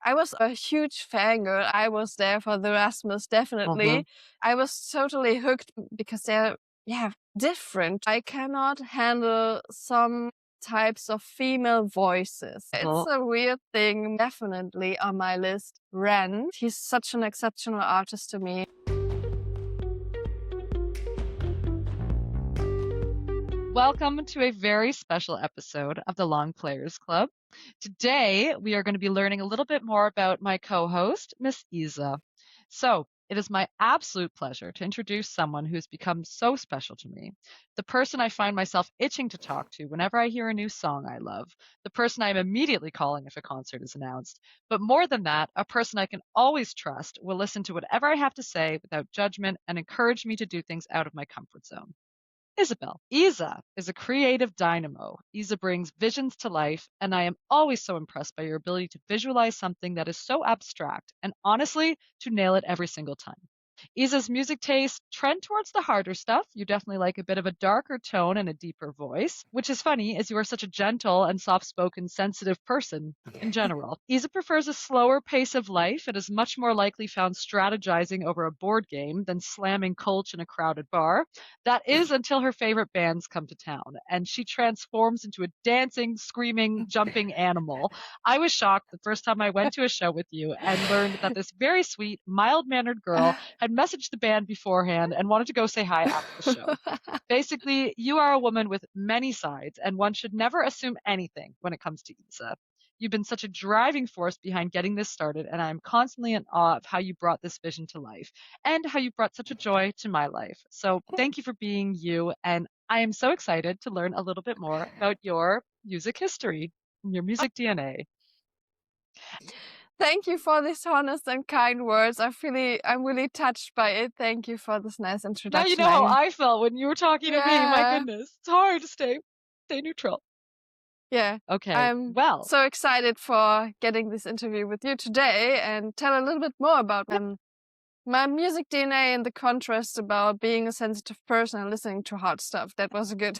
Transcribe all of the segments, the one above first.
I was a huge fangirl. I was there for the Rasmus, Uh-huh. definitely. I was totally hooked because they're, yeah, different. I cannot handle some types of female voices. It's Uh-huh. a weird thing, definitely on my list. Ren, he's such an exceptional artist to me. Welcome to a very special episode of the Longplayers Club. Today, we are going to be learning a little bit more about my co-host, Miss Isa. So, it is my absolute pleasure to introduce someone who's become so special to me. The person I find myself itching to talk to whenever I hear a new song I love. The person I'm immediately calling if a concert is announced. But more than that, a person I can always trust will listen to whatever I have to say without judgment and encourage me to do things out of my comfort zone. Isabel. Isa is a creative dynamo. Isa brings visions to life, and I am always so impressed by your ability to visualize something that is so abstract and honestly to nail it every single time. Isa's music tastes trend towards the harder stuff. You definitely like a bit of a darker tone and a deeper voice, which is funny as you are such a gentle and soft spoken, sensitive person in general. Isa prefers a slower pace of life and is much more likely found strategizing over a board game than slamming Kolsch in a crowded bar. That is until her favorite bands come to town and she transforms into a dancing, screaming, jumping animal. I was shocked the first time I went to a show with you and learned that this very sweet, mild mannered girl had messaged the band beforehand and wanted to go say hi after the show. Basically, you are a woman with many sides, and one should never assume anything when it comes to Isa. You've been such a driving force behind getting this started, and I'm constantly in awe of how you brought this vision to life and how you brought such a joy to my life. So, thank you for being you, and I am so excited to learn a little bit more about your music history, your music DNA. Thank you for these honest and kind words. I'm really touched by it. Thank you for this nice Now you introduction. know how I felt when you were talking to me. My Yeah, goodness, it's hard to stay neutral. yeah. Okay, I'm well, so excited for getting this interview with you today and tell a little bit more about my music DNA and the contrast about being a sensitive person and listening to hard stuff. That was a good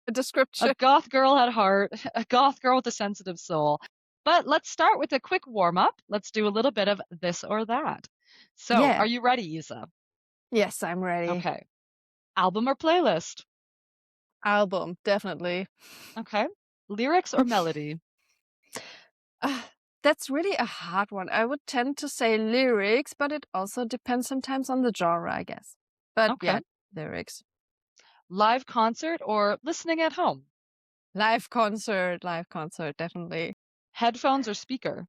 a description. goth girl at heart, a goth girl with a sensitive soul. But let's start with a quick warm up. Let's do a little bit of this or that. So, Yeah. are you ready, Isa? Yes, I'm ready. Okay. Album or playlist? Album, definitely. Okay. Lyrics or melody? That's really a hard one. I would tend to say lyrics, but it also depends sometimes on the genre, I guess. But Okay. yeah, lyrics. Live concert or listening at home? Live concert, definitely. Headphones or speaker?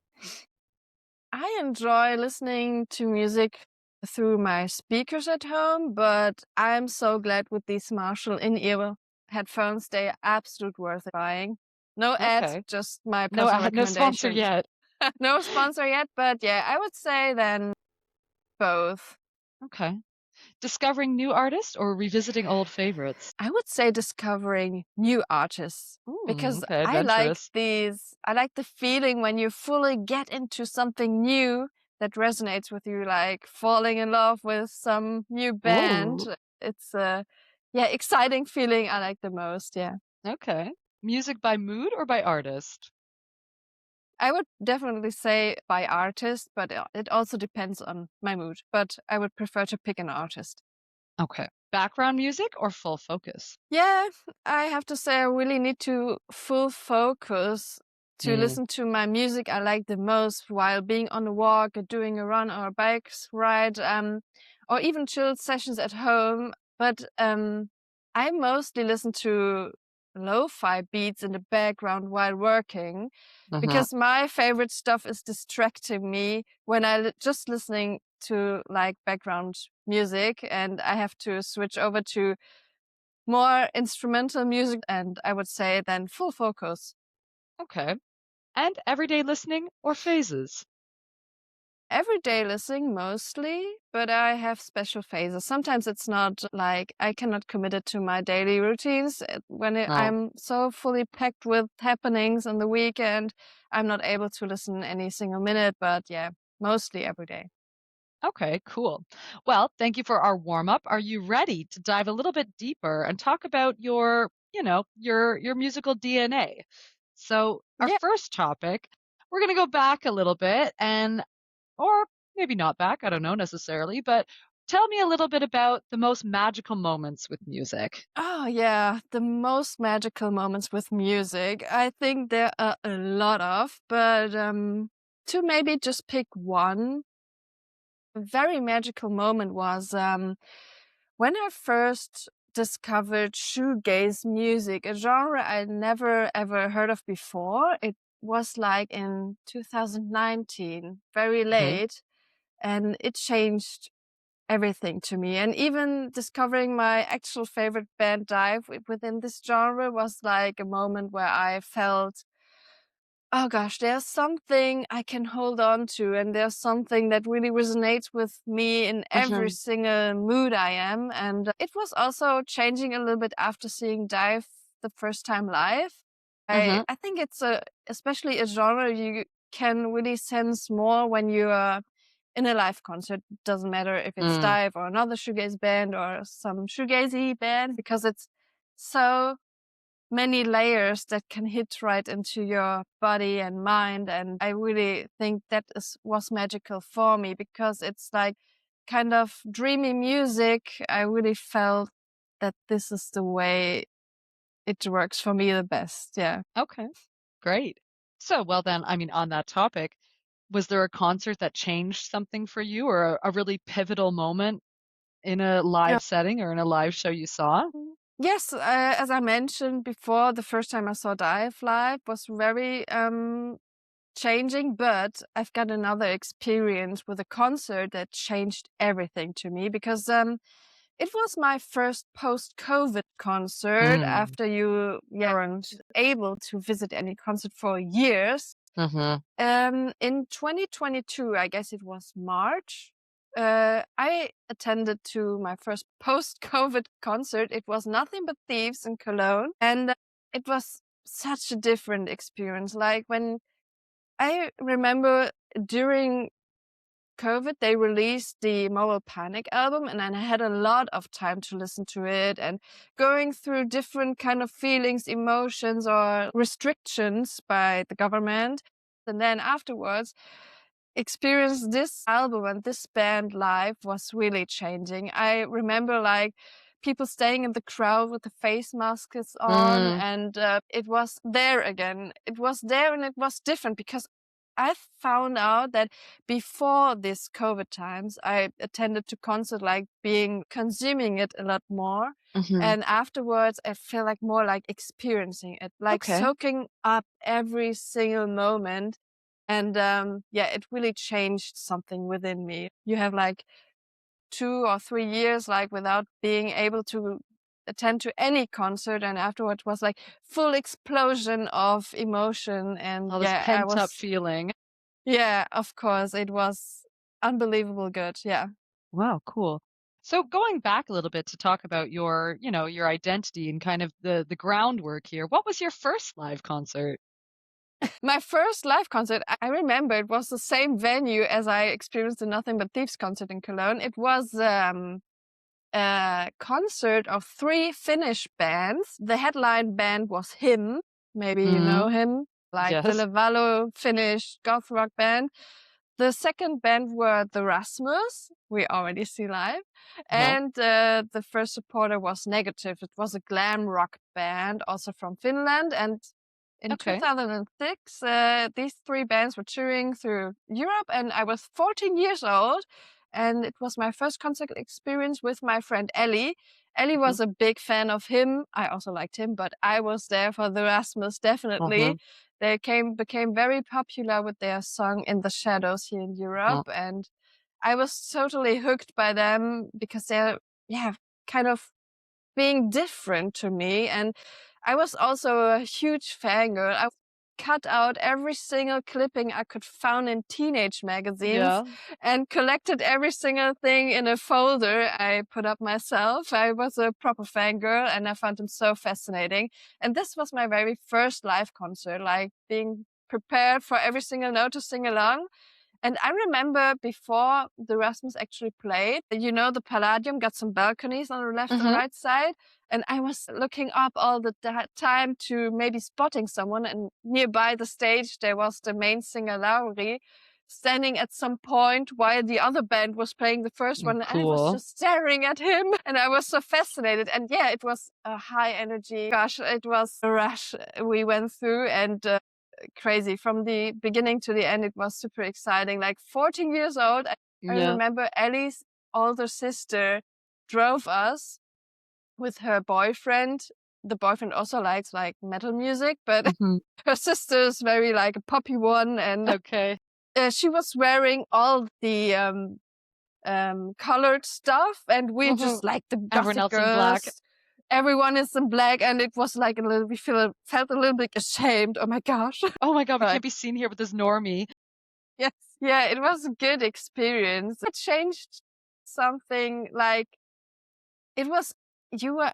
I enjoy listening to music through my speakers at home, but I'm so glad with these Marshall in-ear headphones. They are absolute worth buying. No ad, Okay. just my No, personal no sponsor recommendation. yet. No sponsor yet, but yeah, I would say then both. Okay. Discovering new artists or revisiting old favorites? I would say discovering new artists because Okay, adventurous. I like the feeling when you fully get into something new that resonates with you, like falling in love with some new band. Ooh, It's a, yeah, exciting feeling I like the most. Yeah. okay. Music by mood or by artist? I would definitely say by artist, but it also depends on my mood. But I would prefer to pick an artist. Okay. Background music or full focus? Yeah, I have to say I really need to full focus to Mm, listen to my music I like the most while being on a walk or doing a run or a bike ride, or even chilled sessions at home. But I mostly listen to lo-fi beats in the background while working uh-huh. because my favorite stuff is distracting me when just listening to like background music and I have to switch over to more instrumental music, and I would say then full focus. Okay. And everyday listening or phases? Everyday listening mostly, but I have special phases. Sometimes it's not like I cannot commit it to my daily routines. No. I'm so fully packed with happenings on the weekend, I'm not able to listen any single minute, but yeah, mostly every day. Okay, cool. Well, thank you for our warm up. Are you ready to dive a little bit deeper and talk about your, your musical DNA? So, our Yeah. first topic, we're gonna go back a little bit or maybe not back, I don't know necessarily, but tell me a little bit about the most magical moments with music. Oh, yeah, the most magical moments with music. I think there are a lot of, but to maybe just pick one, a very magical moment was when I first discovered shoegaze music, a genre I never ever heard of before. It was like in 2019, very Mhm. late, and it changed everything to me. And even discovering my actual favorite band DIIV within this genre was like a moment where I felt, oh gosh, there's something I can hold on to, and there's something that really resonates with me in every Mhm. single mood I am. And it was also changing a little bit after seeing DIIV the first time live. Mhm. I think it's especially a genre you can really sense more when you are in a live concert. Doesn't matter if it's Mm. DIIV or another shoegaze band or some shoegazy band, because it's so many layers that can hit right into your body and mind. And I really think that was magical for me because it's like kind of dreamy music. I really felt that this is the way it works for me the best. Yeah. Okay. Great. So, well then, I mean, on that topic, was there a concert that changed something for you or a really pivotal moment in a Yeah. live setting or in a live show you saw? Yes, as I mentioned before, the first time I saw DIIV live was very changing, but I've got another experience with a concert that changed everything to me because it was my first post-COVID concert Mm. after you weren't able to visit any concert for years. Mhm. In 2022, I guess it was March, I attended to my first post-COVID concert. It was nothing but thieves in Cologne, and it was such a different experience. Like when I remember during COVID, they released the Moral Panic album, and I had a lot of time to listen to it and going through different kind of feelings, emotions, or restrictions by the government. And then afterwards, experience this album and this band live was really changing. I remember like people staying in the crowd with the face masks on, Mm. and it was there again. It was there and it was different because I found out that before this COVID times, I attended to concert like being consuming it a lot more. Mhm. And afterwards, I feel like more like experiencing it, like Okay. soaking up every single moment. And yeah, it really changed something within me. You have like 2 or 3 years like without being able to attend to any concert, and afterwards was like full explosion of emotion. And All this yeah, I pent-up was, feeling. yeah, of course, it was unbelievable good. Yeah. Wow, cool. So going back a little bit to talk about your, your identity and kind of the groundwork here. What was your first live concert? My first live concert, I remember it was the same venue as I experienced the Nothing But Thieves concert in Cologne. It was a concert of three Finnish bands. The headline band was Him. Maybe you know Mhm. him, like the Yes. Levalo Finnish goth rock band. The second band were the Rasmus, we already see live, Uh-huh. and the first supporter was Negative. It was a glam rock band, also from Finland. And in Okay. 2006, these three bands were touring through Europe, and I was 14 years old. And it was my first concert experience with my friend Ellie. Ellie Mhm. was a big fan of him. I also liked him, but I was there for the Rasmus, definitely. Mhm. They became very popular with their song In the Shadows here in Europe, Mhm. and I was totally hooked by them because they're, yeah, kind of being different to me. And I was also a huge fangirl. I cut out every single clipping I could found in teenage magazines Yeah. and collected every single thing in a folder I put up myself. I was a proper fangirl and I found them so fascinating. And this was my very first live concert, like being prepared for every single note to sing along. And I remember before the Rasmus actually played, the Palladium got some balconies on the left and Mhm. right side. And I was looking up all the time to maybe spotting someone. And nearby the stage, there was the main singer, Lauri, standing at some point while the other band was playing the first one. And I was Cool. just staring at him and I was so fascinated. And yeah, it was a high energy. Gosh, it was a rush we went through and crazy. From the beginning to the end, it was super exciting. Like 14 years old, I Yeah. remember Ellie's older sister drove us with her boyfriend. The boyfriend also likes like metal music, but Mhm. her sister's very like a poppy one. And Okay. she was wearing all the colored stuff, and we Mhm. just like the Everyone Gothic else in black. girls. Everyone is in black, and it was like a little. Felt a little bit ashamed. Oh my gosh! Oh my god, we But can't be seen here with this normie. yes, yeah, it was a good experience. It changed something like it was. You were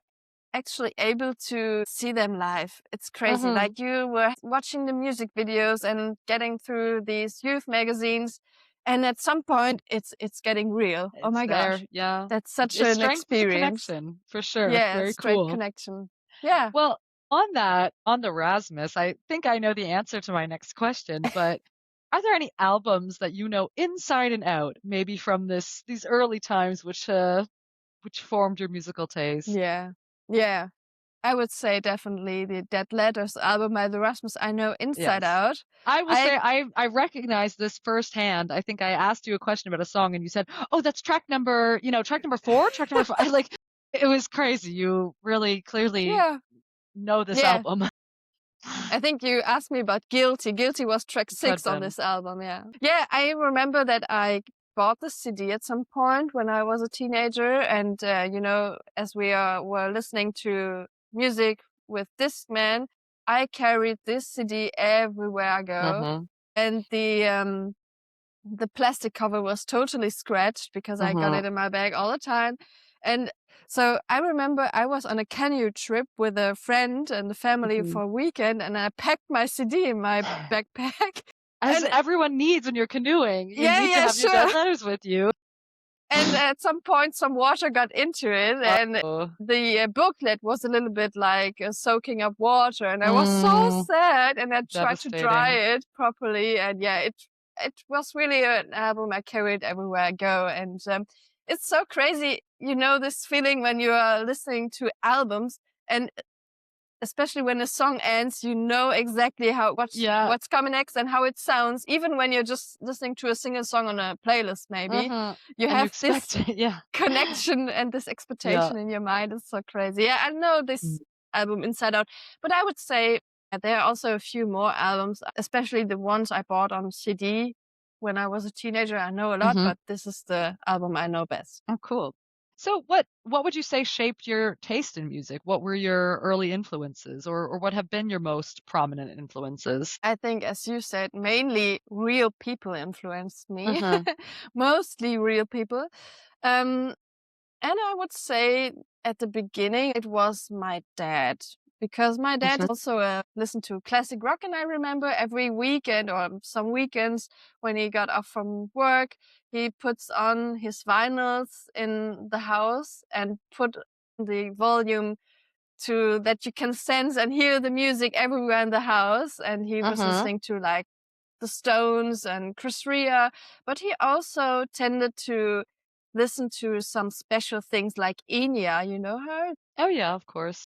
actually able to see them live. It's crazy. Mhm. Like you were watching the music videos and getting through these youth magazines, and at some point it's getting real. Oh It's my there, gosh. yeah. That's such It an strengthens the experience. connection, for sure. Yeah, Very straight cool. connection. Yeah. Well, on the Rasmus, I think I know the answer to my next question, but are there any albums that you know inside and out, maybe from these early times which formed your musical taste? Yeah. Yeah. I would say definitely the Dead Letters album by the Rasmus I know inside Yes. out. I will I say I recognize this firsthand. I think I asked you a question about a song and you said, "Oh, that's track number, track number 4, track number 5." Like it was crazy. You really clearly yeah. know this Yeah. album. I think you asked me about Guilty. Guilty was track Could have 6 on been. this album, yeah. Yeah, I remember that I bought the CD at some point when I was a teenager, and, as we were listening to music with Discman, I carried this CD everywhere I go, Mhm. and the plastic cover was totally scratched because I got Mhm. it in my bag all the time. And so I remember I was on a canoe trip with a friend and the family Mhm. for a weekend, and I packed my CD in my backpack. As And everyone needs when you're canoeing, you yeah, need to yeah, have your dead sure. letters with you. And at some point, some water got into it, and Oh. the booklet was a little bit like soaking up water, and I was so Mm, sad. And I tried to dry devastating. it properly, and yeah, it was really an album I carried everywhere I go, and it's so crazy, this feeling when you are listening to albums, and especially when a song ends, you know exactly Yeah. what's coming next and how it sounds. Even when you're just listening to a single song on a playlist, maybe Mhm. you And you have expect this it. Yeah. connection and this Yeah. expectation in your mind. It's so crazy. Yeah, I know Mm. this album inside out, but I would say there are also a few more albums, especially the ones I bought on CD when I was a teenager. I know a lot, Mhm. but this is the album I know best. Oh, cool. So what would you say shaped your taste in music? What were your early influences or what have been your most prominent influences? I think, as you said, mainly real people influenced me, Mhm. mostly real people. Um, And I would say at the beginning it was my dad, because my dad Mhm. also listened to classic rock, and I remember every weekend or some weekends when he got off from work, he puts on his vinyls in the house and put the volume to that you can sense and hear the music everywhere in the house, and he was Mhm. listening to like the Stones and Chris Rea, but he also tended to listen to some special things like Enya, you know her? Oh yeah, of course.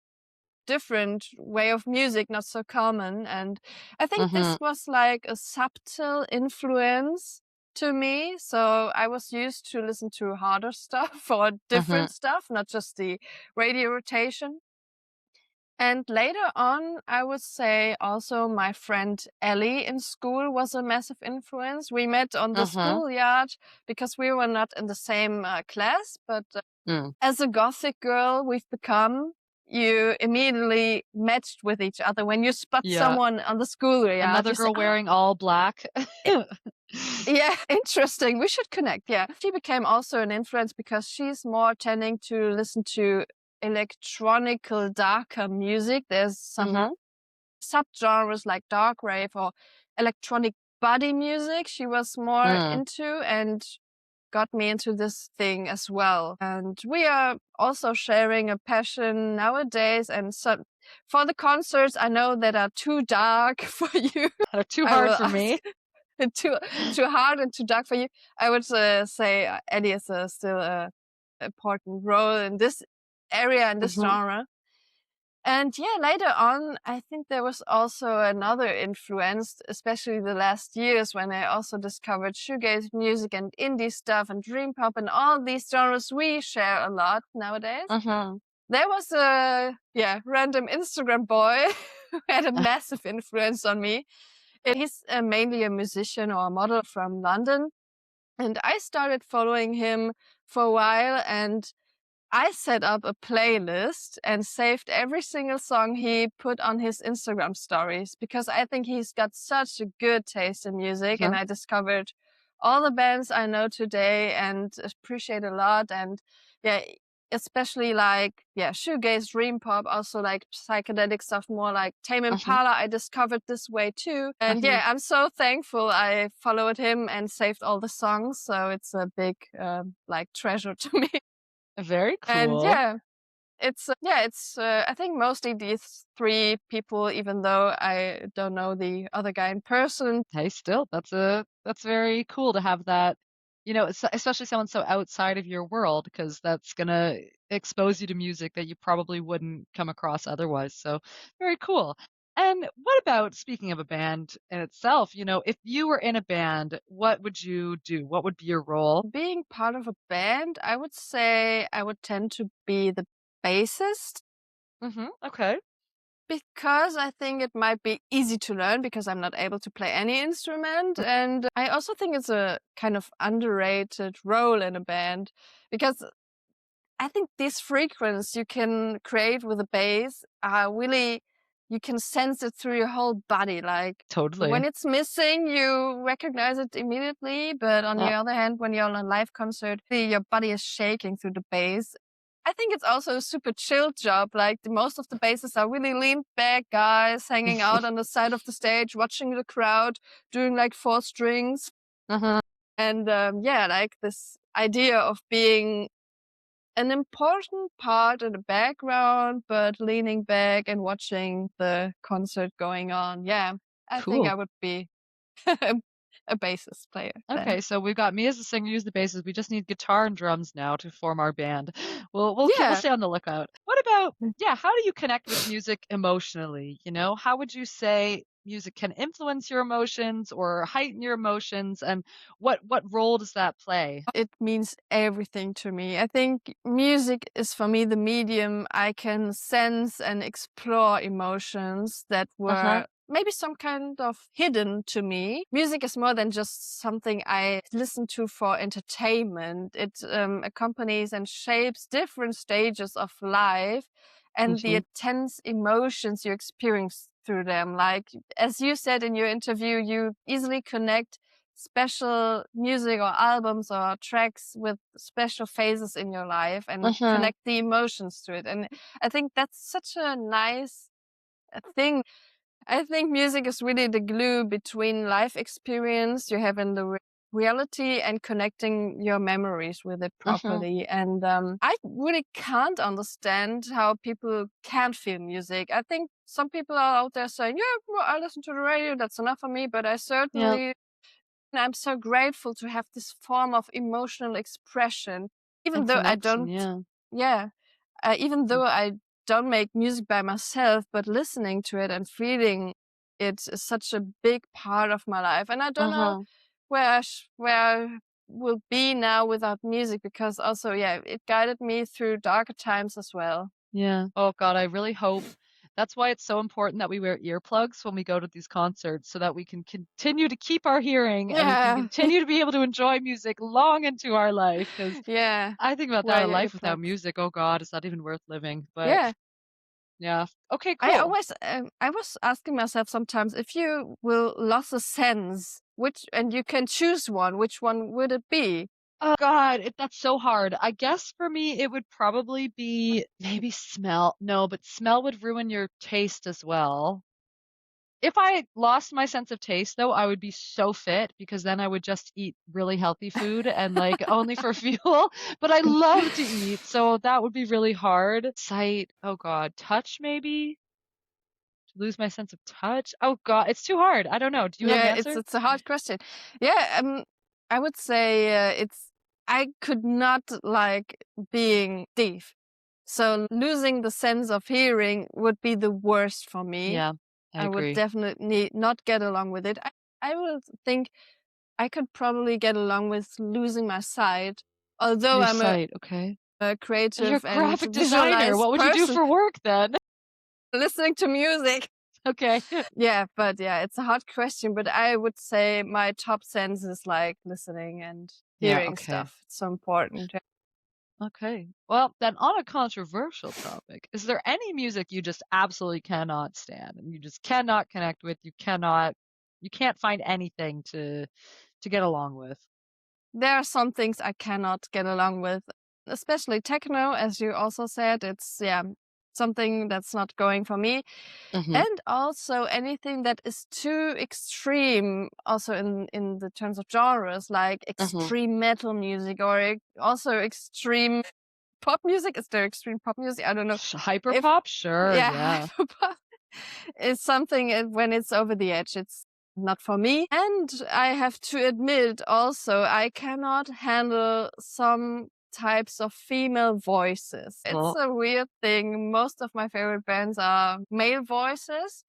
Different way of music, not so common. And I think Mhm. this was like a subtle influence to me. So I was used to listen to harder stuff or Mhm. different stuff, not just the radio rotation. And later on, I would say also my friend Ellie in school was a massive influence. We met on the Mhm. schoolyard because we were not in the same class, but Mm. as a gothic girl we've become, you immediately matched with each other. When you spot Yeah. someone on the schoolyard, Another you say, girl oh, wearing all black. yeah, interesting. We should connect. Yeah. She became also an influence because she's more tending to listen to electronical, darker music. There's some Mhm. subgenres like dark rave or electronic body music she was more Mm. into, and got me into this thing as well. And we are also sharing a passion nowadays. And so for the concerts, I know that are too dark for you. They're too I hard will for me. ask too hard and too dark for you. I would say Eddie is still a important role in this area and this Mhm. genre. And yeah, later on, I think there was also another influence, especially the last years when I also discovered shoegaze music and indie stuff and dream pop and all these genres we share a lot nowadays. Mhm. There was a random Instagram boy who had a massive influence on me. He's mainly a musician or a model from London, and I started following him for a while, and I set up a playlist and saved every single song he put on his Instagram stories because I think he's got such a good taste in music, and Mhm. I discovered all the bands I know today and appreciate a lot. And yeah, especially like shoegaze, dream pop, also like psychedelic stuff, more like Tame Mhm. Impala. I discovered this way too, and Mhm. yeah, I'm so thankful I followed him and saved all the songs. So it's a big like treasure to me. Very And cool. it's I think mostly these three people, even though I don't know the other guy in person. Hey, still, that's very cool to have that, especially someone so outside of your world, because that's gonna expose you to music that you probably wouldn't come across otherwise. So very cool. And what about speaking of a band in itself, if you were in a band, what would you do? What would be your role? Being part of a band, I would say I would tend to be the bassist Okay. because I think it might be easy to learn because I'm not able to play any instrument. And I also think it's a kind of underrated role in a band because I think these frequencies you can create with the bass are really, you can sense it through your whole body. Like when Totally. it's missing, you recognize it immediately. But on the Yeah. other hand, when you're on a live concert, your body is shaking through the bass. I think it's also a super chill job. Like most of the basses are really lean back guys hanging out on the side of the stage, watching the crowd, doing like four strings. Uh-huh. And like this idea of being an important part in the background, but leaning back and watching the concert going on. Yeah, I think Cool. I would be a bassist player then. Okay, so we've got me as the singer, use the basses. We just need guitar and drums now to form our band. We'll Yeah. stay on the lookout. What about, yeah, how do you connect with music emotionally? How would you say music can influence your emotions or heighten your emotions, and what role does that play? It means everything to me. I think music is for me the medium I can sense and explore emotions that Uh-huh. were maybe some kind of hidden to me. Music is more than just something I listen to for entertainment. It accompanies and shapes different stages of life and the Hmm. intense emotions you experience through them. Like, as you said in your interview, you easily connect special music or albums or tracks with special phases in your life and Uh-huh. connect the emotions to it. And I think that's such a nice thing. I think music is really the glue between life experience you have in the reality and connecting your memories with it Uh-huh. properly. And I really can't understand how people can't feel music. I think some people are out there saying, yeah, well, I listen to the radio, that's enough for me. But I Yeah. certainly, I'm so grateful to have this form of emotional expression, even And though I connection, don't, yeah. yeah, even Mm. though I don't make music by myself, but listening to it and feeling it is such a big part of my life. And I don't know Uh-huh. where I will be now without music because also, yeah, it guided me through darker times as well. Yeah. Oh God, I really hope that's why it's so important that we wear earplugs when we go to these concerts so that we can continue to keep our hearing and we can Yeah, continue to be able to enjoy music long into our life. Because yeah, I think about that, wear a your life without earplugs. music, oh God, is that even worth living? But Yeah. yeah. Okay, cool. I was asking myself sometimes if you will lose a sense, which, and you can choose one, which one would it be? Oh God, that's so hard. I guess for me, it would probably be maybe smell. No, but smell would ruin your taste as well. If I lost my sense of taste, though, I would be so fit because then I would just eat really healthy food and like only for fuel. But I love to eat, so that would be really hard. Sight, oh God, touch maybe? To lose my sense of touch? Oh God, it's too hard. I don't know. Do you have an Yeah, answer? it's a hard question. Yeah, I would say it's I could not like being deaf. So losing the sense of hearing would be the worst for me. Yeah, I I would agree. definitely not get along with it. I would think I could probably get along with losing my sight, although Your I'm sight, okay. a You're a creative and graphic designer. visualized What would you do person. for work then? Listening to music. Okay. Yeah, but yeah, it's a hard question, but I would say my top sense is like listening and Yeah, hearing okay. stuff. It's so important. Okay. Well, then on a controversial topic, is there any music you just absolutely cannot stand and you just cannot connect with? You can't find anything to get along with. There are some things I cannot get along with, especially techno, as you also said. It's, yeah, something that's not going for me. Mhm. And also anything that is too extreme, also in the terms of genres, like Mhm. extreme metal music or also extreme pop music. Is there extreme pop music? I don't know. If Hyperpop? Sure, yeah, yeah. hyperpop is something when it's over the edge, it's not for me. And I have to admit also, I cannot handle some types of female voices. It's Well, a weird thing. Most of my favorite bands are male voices.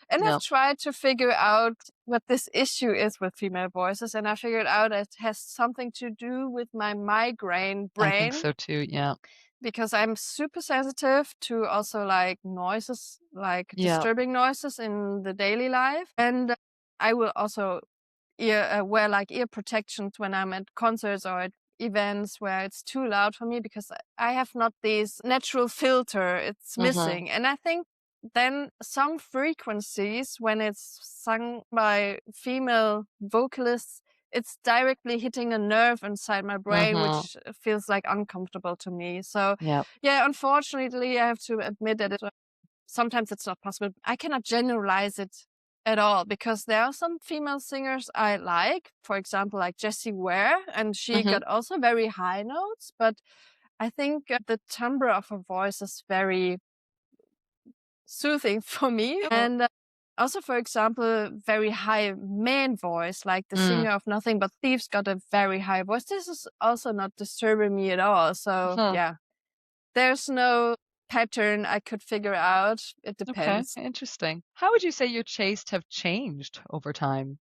And I've yeah, tried to figure out what this issue is with female voices. And I figured out it has something to do with my migraine I think brain, so too. Yeah. because I'm super sensitive to also like noises, like Yeah. disturbing noises in the daily life. And I will also wear like ear protections when I'm at concerts or at events where it's too loud for me, because I have not this natural filter. It's Mhm. missing. And I think then some frequencies, when it's sung by female vocalists, it's directly hitting a nerve inside my brain, Mhm. which feels like uncomfortable to me. So, Yeah. yeah, unfortunately, I have to admit that sometimes it's not possible. I cannot generalize it at all, because there are some female singers I like, for example, like Jessie Ware, and she Mhm. got also very high notes, but I think the timbre of her voice is very soothing for me. Okay. And also, for example, very high man voice, like the Mm. singer of Nothing But Thieves got a very high voice. This is also not disturbing me at all. So, Huh. yeah, there's no pattern I could figure out. It Okay. depends. Interesting. How would you say your tastes have changed over time?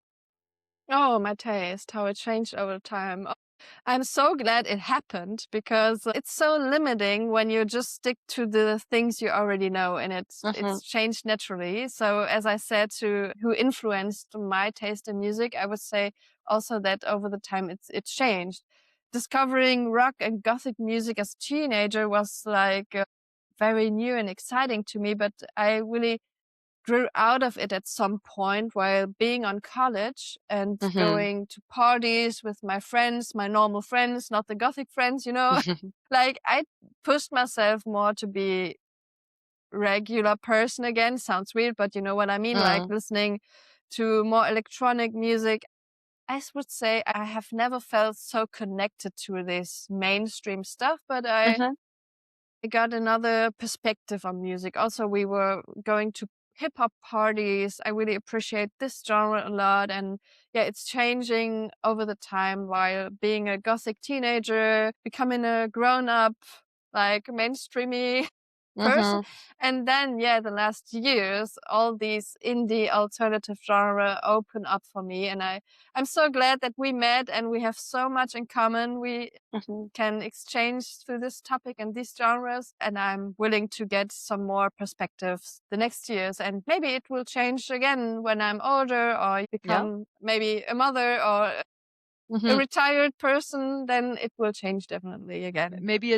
Oh, my taste, how it changed over time. Oh, I'm so glad it happened, because it's so limiting when you just stick to the things you already know, and Mhm. it's changed naturally. So as I said, to who influenced my taste in music, I would say also that over the time it's changed. Discovering rock and gothic music as a teenager was like very new and exciting to me, but I really grew out of it at some point while being on college and Mhm. going to parties with my friends, my normal friends, not the gothic friends, you know. Mhm. Like I pushed myself more to be regular person again. Sounds weird, but you know what I mean? Like Mm. listening to more electronic music. I would say I have never felt so connected to this mainstream stuff, but Mhm. I got another perspective on music. Also, we were going to hip hop parties. I really appreciate this genre a lot. And yeah, it's changing over the time while being a gothic teenager, becoming a grown up, like mainstreamy person. Mhm. And then, yeah, the last years, all these indie alternative genre open up for me. And I'm so glad that we met and we have so much in common. We Mhm. can exchange through this topic and these genres. And I'm willing to get some more perspectives the next years. And maybe it will change again when I'm older, or Yeah. become maybe a mother or a Mhm. retired person, then it will change definitely again. Maybe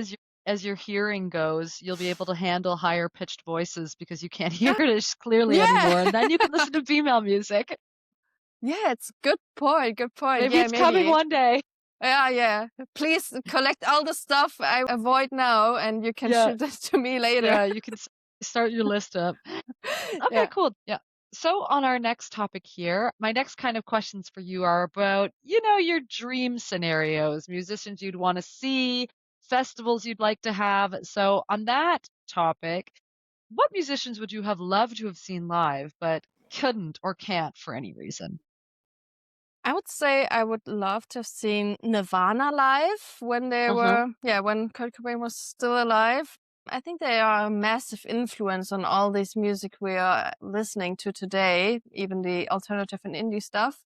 as your hearing goes, you'll be able to handle higher pitched voices because you can't hear it as clearly Yeah. anymore, and then you can listen to female music. Yeah, it's good point. Good point. Maybe Yeah, it's coming maybe. one day. Yeah, yeah. Please collect all the stuff I avoid now, and you can Yeah. shoot it to me later. Yeah, you can start your list up. Okay, Yeah. cool. Yeah. So on our next topic here, my next kind of questions for you are about, your dream scenarios, musicians you'd want to see, festivals you'd like to have. So on that topic, what musicians would you have loved to have seen live but couldn't or can't for any reason? I would say I would love to have seen Nirvana live when Uh-huh. when Kurt Cobain was still alive. I think they are a massive influence on all this music we are listening to today, even the alternative and indie stuff.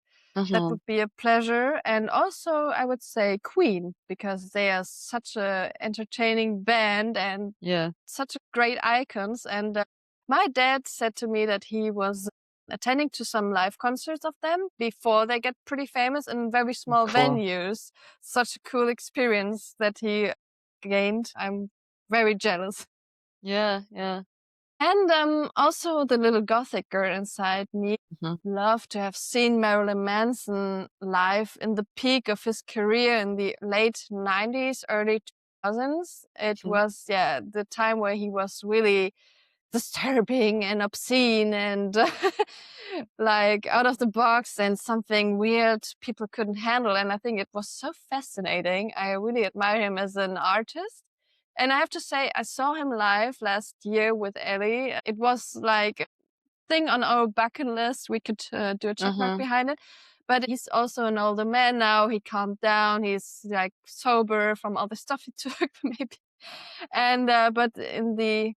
That Uh-huh. would be a pleasure. And also, I would say Queen, because they are such a entertaining band and Yeah. such great icons. And my dad said to me that he was attending to some live concerts of them before they get pretty famous in very small Cool. venues. Such a cool experience that he gained. I'm very jealous. Yeah, yeah. And also the little gothic girl inside me Mhm. love to have seen Marilyn Manson live in the peak of his career in the late 90s, early 2000s. It Mhm. was, yeah, the time where he was really disturbing and obscene and like out of the box and something weird people couldn't handle. And I think it was so fascinating. I really admire him as an artist. And I have to say, I saw him live last year with Ellie. It was like a thing on our bucket list. We could do a check mark Uh-huh. behind it. But he's also an older man now. He calmed down. He's like sober from all the stuff he took, maybe. And but in the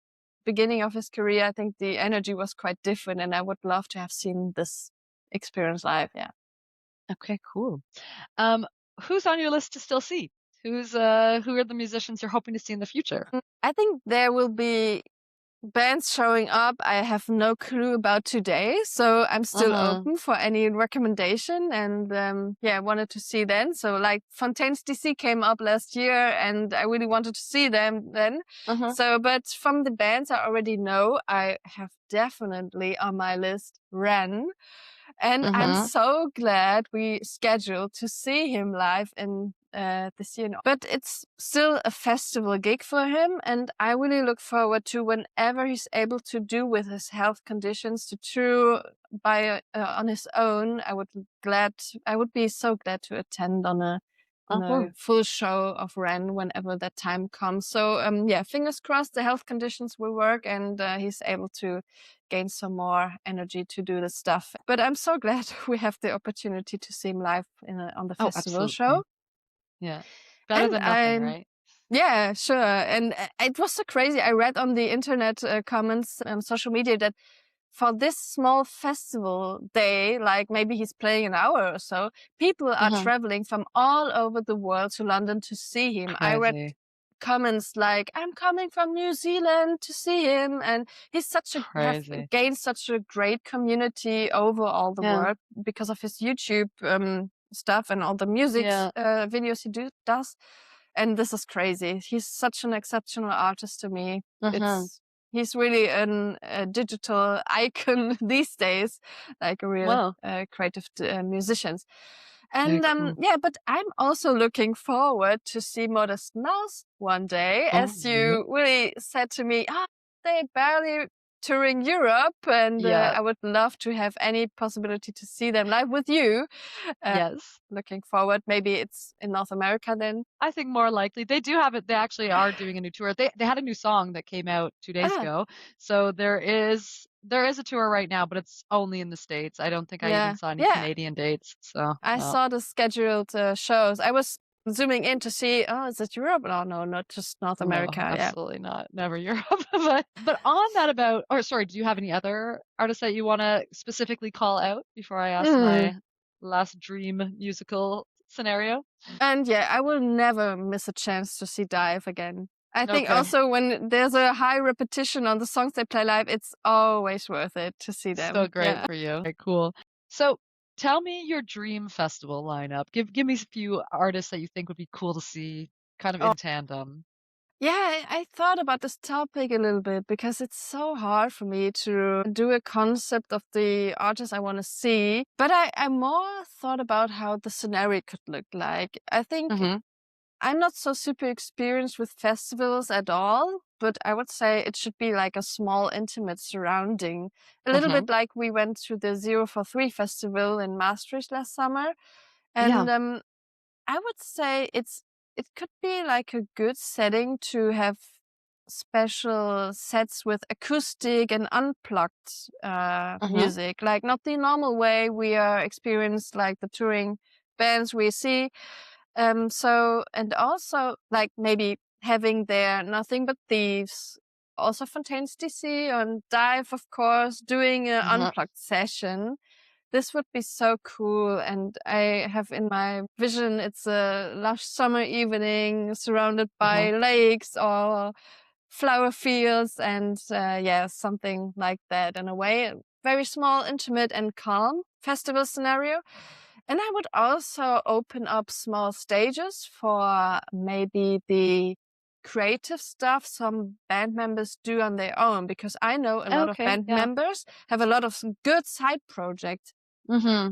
beginning of his career, I think the energy was quite different, and I would love to have seen this experience live. Yeah. Okay, cool. Um, who's on your list to still see? Who are the musicians you're hoping to see in the future? I think there will be bands showing up I have no clue about today, so I'm still Uh-huh. open for any recommendation. And yeah, I wanted to see then. So like Fontaine's DC came up last year, and I really wanted to see them then. Uh-huh. So, but from the bands I already know, I have definitely on my list Ren. And I'm Uh-huh. so glad we scheduled to see him live in this year. But it's still a festival gig for him, and I really look forward to whenever he's able to do with his health conditions to tour by on his own. I would be so glad to attend on Uh-huh. a full show of Ren whenever that time comes. So yeah, fingers crossed the health conditions will work and he's able to gain some more energy to do the stuff. But I'm so glad we have the opportunity to see him live on the Oh, festival show. absolutely. Yeah. Better And than nothing, I'm right? yeah, sure. And it was so crazy. I read on the internet comments, social media that for this small festival day, like maybe he's playing an hour or so, people are Uh-huh. traveling from all over the world to London to see him. I read Crazy. comments like, "I'm coming from New Zealand to see him," and he's such a have Crazy. gained such a great community over all the Yeah. world because of his YouTube stuff and all the music Yeah. videos he does. And this is crazy. He's such an exceptional artist to me. Uh-huh. It's He's really a digital icon these days, like a real Well, creative musicians. very And cool. yeah, but I'm also looking forward to see Modest Mouse one day, Oh, as yeah. you really said to me. Ah, they barely touring Europe, and Yeah. I would love to have any possibility to see them live with you. Uh, Yes. Looking forward. Maybe it's in North America then. I think more likely. They do have it. They actually are doing a new tour. They had a new song that came out 2 days Ah, ago. So there is a tour right now, but it's only in the States. I don't think I even yeah, saw any yeah. Canadian dates. So, I well, saw the scheduled shows. I was zooming in to see, oh, is it Europe? No, no, not just North no, America. Yeah. absolutely not. Never Europe. But on that about, or sorry, do you have any other artists that you want to specifically call out before I ask Mm. my last dream musical scenario? And yeah, I will never miss a chance to see DIIV again. I think Okay. also when there's a high repetition on the songs they play live, it's always worth it to see So them. great Yeah. for you. Okay, cool. So tell me your dream festival lineup. Give me a few artists that you think would be cool to see kind of Oh, in tandem. yeah, I thought about this topic a little bit because it's so hard for me to do a concept of the artist I want to see. But I more thought about how the scenario could look like. I think Mm-hmm. I'm not so super experienced with festivals at all, but I would say it should be like a small, intimate surrounding. A little Mm-hmm. bit like we went to the 043 festival in Maastricht last summer. Yeah. And I would say it could be like a good setting to have special sets with acoustic and unplugged Mm-hmm. music, like not the normal way we are experienced, like the touring bands we see. So and also like maybe having there Nothing But Thieves, also Fontaine's DC and DIIV, of course, doing an Mm-hmm. unplugged session. This would be so cool, and I have in my vision it's a lush summer evening surrounded Mm-hmm. by lakes or flower fields and yeah, something like that in a way. Very small, intimate, and calm festival scenario. And I would also open up small stages for maybe the creative stuff some band members do on their own, because I know a lot of Okay. band Yeah. members have a lot of some good side projects. Mm-hmm.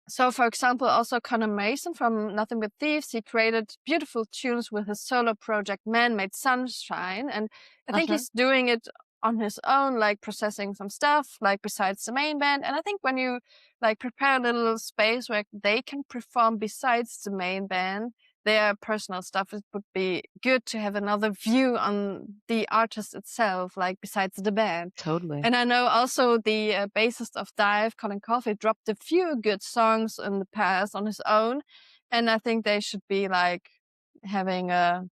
So, for example, also Connor Mason from Nothing But Thieves, he created beautiful tunes with his solo project Man Made Sunshine. And I think Uh-huh. he's doing it on his own, like processing some stuff, like besides the main band. And I think when you like prepare a little space where they can perform besides the main band, their personal stuff, it would be good to have another view on the artist itself, like besides the band. Totally. And I know also the bassist of DIIV, Colin Coffey, dropped a few good songs in the past on his own, and I think they should be like having a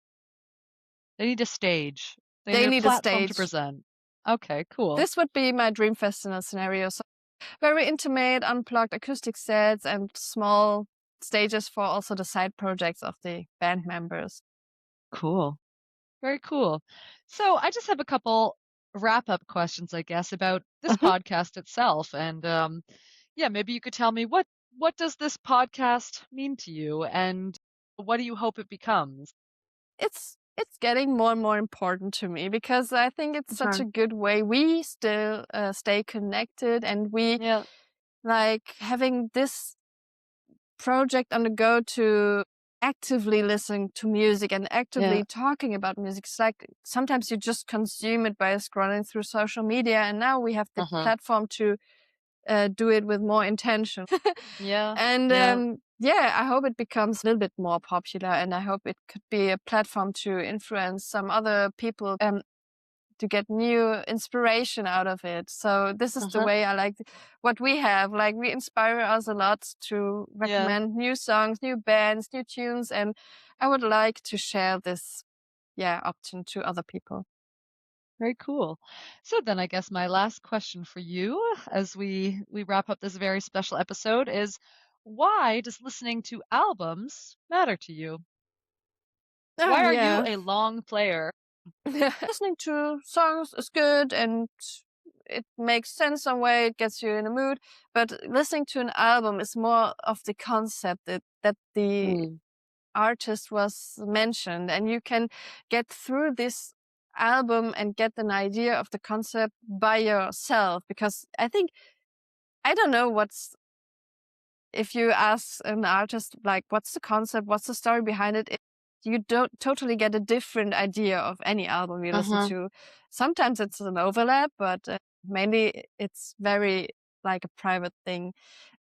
They need a stage. They need they a need a platform to stage. present. Okay, cool. This would be my dream festival scenario. So very intimate, unplugged acoustic sets and small stages for also the side projects of the band members. Cool. Very cool. So I just have a couple wrap-up questions, I guess, about this Mhm. podcast itself. And yeah, maybe you could tell me what does this podcast mean to you, and what do you hope it becomes? It's getting more and more important to me, because I think it's such Uh-huh. a good way we still stay connected, and we Yeah, like having this project on the go to actively listen to music and yeah. actively talking about music. It's like sometimes you just consume it by scrolling through social media, and now we have the Uh-huh. platform to do it with more intention. Yeah, And yeah. yeah, I hope it becomes a little bit more popular, and I hope it could be a platform to influence some other people to get new inspiration out of it. So this is the Uh-huh. way I like what we have. Like we inspire us a lot to Yeah. recommend new songs, new bands, new tunes, and I would like to share this option to other people. Very cool. So then I guess my last question for you as we wrap up this very special episode is, why does listening to albums matter to you? Ah, Why are you yeah. a long player? Listening to songs is good and it makes sense some way, it gets you in a mood. But listening to an album is more of the concept that the Mm, artist was mentioned, and you can get through this album and get an idea of the concept by yourself. Because I think I don't know what's if you ask an artist like what's the concept, what's the story behind it, you don't totally get a different idea of any album you listen uh-huh, to. Sometimes it's an overlap, but mainly it's very like a private thing.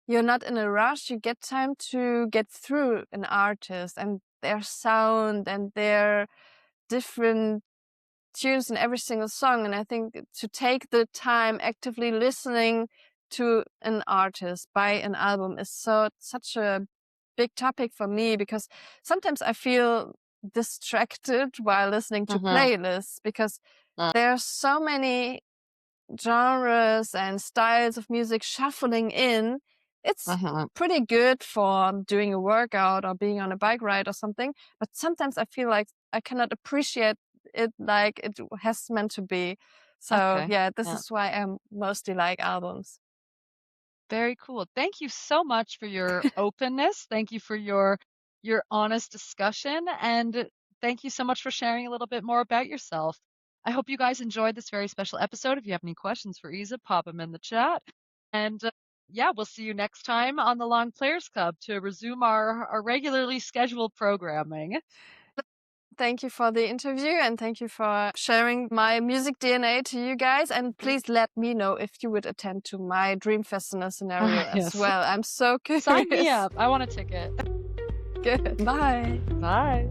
You're not in a rush. You get time to get through an artist and their sound and their different tunes in every single song. And I think to take the time actively listening to an artist by an album is such a big topic for me, because sometimes I feel distracted while listening to uh-huh, playlists, because uh, there are so many genres and styles of music shuffling in. It's uh-huh. pretty good for doing a workout or being on a bike ride or something, but sometimes I feel like I cannot appreciate it like it has meant to be. So Okay. yeah, this Yeah. is why I mostly like albums. Very cool. Thank you so much for your openness. Thank you for your honest discussion, and thank you so much for sharing a little bit more about yourself. I hope you guys enjoyed this very special episode. If you have any questions for Isa, pop them in the chat. And yeah, we'll see you next time on the Long Players Club to resume our regularly scheduled programming. Thank you for the interview and thank you for sharing my music DNA to you guys. And please let me know if you would attend to my Dream Festival scenario as Yes. well. I'm so curious. Sign me up. I want a ticket. Good. Bye. Bye.